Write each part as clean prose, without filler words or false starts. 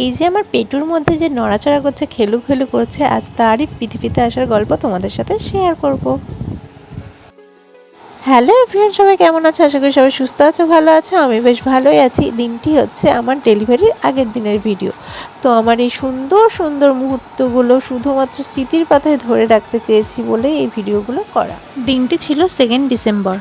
এই যে আমার পেটুর মধ্যে যে নড়াচড়া করছে, খেলু খেলু করছে, আজ তারই পৃথিবীতে আসার গল্প তোমাদের সাথে শেয়ার করব। হ্যালো এভরিওয়ান, সবাই কেমন আছো? আশা করি সবাই সুস্থ আছো, ভালো আছো। আমি বেশ ভালোই আছি। দিনটি হচ্ছে আমার ডেলিভারির আগের দিনের ভিডিও। তো আমার এই সুন্দর সুন্দর মুহূর্তগুলো শুধুমাত্র স্মৃতির পাতায় ধরে রাখতে চেয়েছি বলে এই ভিডিওগুলো করা। দিনটি ছিল 2 ডিসেম্বর।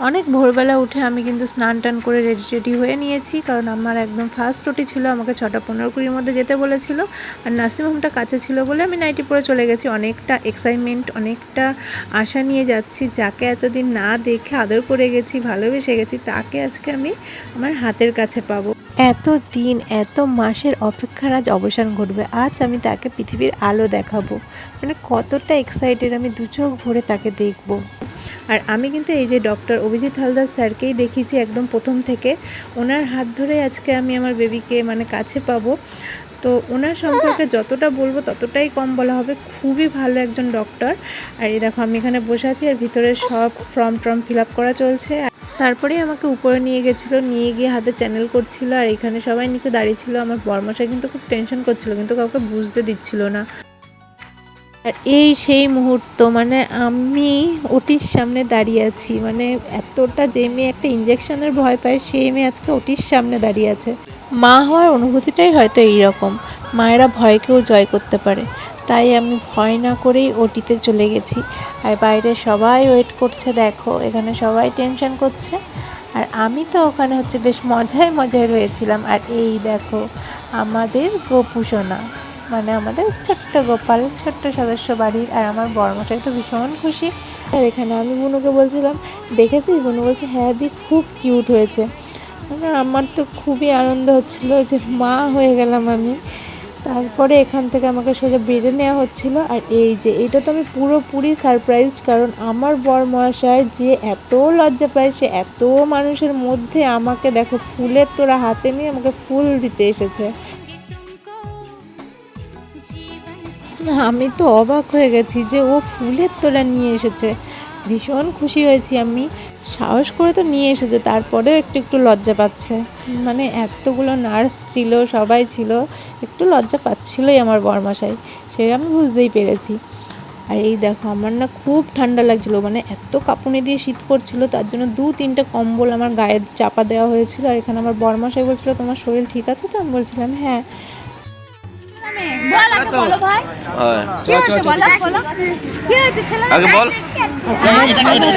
অনেক ভোরবেলা উঠে আমি কিন্তু স্নান টান করে রেডি হয়ে নিয়েছি, কারণ আমার একদম ফার্স্ট ওটি ছিল। আমাকে 6:15-20 মধ্যে যেতে বলেছিল, আর নার্সিংহোমটা কাছে ছিল বলে আমি নাইটি পরে চলে গেছি। অনেকটা এক্সাইটমেন্ট, অনেকটা আশা নিয়ে যাচ্ছি। যাকে এতদিন না দেখে আদর করে গেছি, ভালোবেসে গেছি, তাকে আজকে আমি আমার হাতের কাছে পাবো। এত দিন, এত মাসের অপেক্ষার আজ অবসান ঘটবে। আজ আমি তাকে পৃথিবীর আলো দেখাবো। মানে কতটা এক্সাইটেড, আমি দু চোখ ভরে তাকে দেখবো। আর আমি কিন্তু এই যে ডক্টর অভিজিৎ হালদার স্যারকেই দেখিয়েছি একদম প্রথম থেকে। ওনার হাত ধরে আজকে আমি আমার বেবিকে কাছে পাবো। তো ওনার সম্পর্কে যতটা বলবো ততটাই কম বলা হবে। খুবই ভালো একজন ডক্টর। আর এই দেখো আমি এখানে বসে আছি, আর ভিতরে সব ফর্ম ফিল আপ করা চলছে। তারপরেই আমাকে উপরে নিয়ে গেছিলো, নিয়ে গিয়ে হাতে চ্যানেল করছিল। আর এখানে সবাই নিচে দাঁড়িয়ে ছিল। আমার বরমশাই কিন্তু খুব টেনশন করছিল, কিন্তু কাউকে বুঝতে দিচ্ছিল না। আর এই সেই মুহূর্ত, আমি ওটির সামনে দাঁড়িয়ে আছি। এতটা, যে মেয়ে একটা ইঞ্জেকশনের ভয় পায়, সেই মেয়ে আজকে ওটির সামনে দাঁড়িয়ে আছে। মা হওয়ার অনুভূতিটাই হয়তো এইরকম, মায়েরা ভয়কেও জয় করতে পারে। তাই আমি ভয় না করেই ওটিতে চলে গেছি। আর বাইরে সবাই ওয়েট করছে, দেখো এখানে সবাই টেনশন করছে। আর আমি তো ওখানে বেশ মজায় মজায় রয়েছিলাম। আর এই দেখো আমাদের গোপু সোনা, আমাদের ছোট্ট গোপাল, ছোট্ট সদস্য বাড়ির। আর আমার বরমশাই তো ভীষণ খুশি। আর এখানে আমি বুনুকে বলছিলাম, দেখেছিস? বুনু বলছে, হ্যাঁ দি, খুব কিউট হয়েছে। আমার তো খুবই আনন্দ হচ্ছিল যে মা হয়ে গেলাম আমি। তারপরে এখান থেকে আমাকে সোজা বেডে নেওয়া হচ্ছিল। আর এই যে এটা তো আমি পুরোপুরি সারপ্রাইজড, কারণ আমার বর মহাশয় যে এত লজ্জা পায়, সে এত মানুষের মধ্যে আমাকে দেখো ফুলের তোড়া হাতে নিয়ে আমাকে ফুল দিতে এসেছে। আমি তো অবাক হয়ে গেছি যে ও ফুলের তোড়া নিয়ে এসেছে। ভীষণ খুশি হয়েছি আমি। সাহস করে তো নিয়ে এসেছে, তারপরেও একটু একটু লজ্জা পাচ্ছে। এতগুলো নার্স ছিল, সবাই ছিল, একটু লজ্জা পাচ্ছিলই আমার বরমশাই, সে আমি বুঝতেই পেরেছি। আর এই দেখো আমার খুব ঠান্ডা লাগছিল, এত কাঁপুনি দিয়ে শীত করছিল, তার জন্য 2-3টা কম্বল আমার গায়ে চাপা দেওয়া হয়েছিল। আর এখানে আমার বরমশাই বলছিল, তোমার শরীর ঠিক আছে তো? আমি বলছিলাম হ্যাঁ।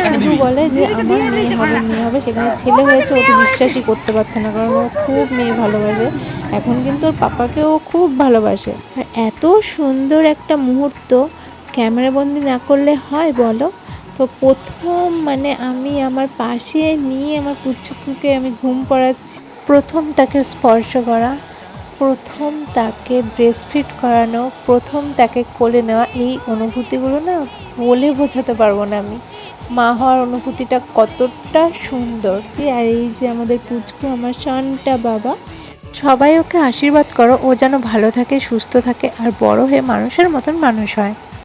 শুধু বলে যে আমার মেয়ে হবে, সেখানে ছেলে হয়েছে। ও তো বিশ্বাসই করতে পারছে না, কারণ ও খুব মেয়ে ভালোবাসে। এখন কিন্তু ওর পাপাকেও খুব ভালোবাসে। আর এত সুন্দর একটা মুহূর্ত ক্যামেরাবন্দি না করলে হয় বলো? তো প্রথম আমি আমার পাশে নিয়ে আমার পুচকুকে আমি ঘুম পড়াচ্ছি, প্রথম তাকে স্পর্শ করা, প্রথম তাকে ব্রেস্টফিড করানো, প্রথম তাকে কোলে নেওয়া, এই অনুভূতিগুলো বলে বোঝাতে পারবো না আমি। মা হওয়ার অনুভূতিটা কতটা সুন্দর। আর এই যে আমাদের পুচকু, আমার শানটা বাবা, সবাই ওকে আশীর্বাদ করো, ও যেন ভালো থাকে, সুস্থ থাকে, আর বড় হয়ে মানুষের মতন মানুষ হয়।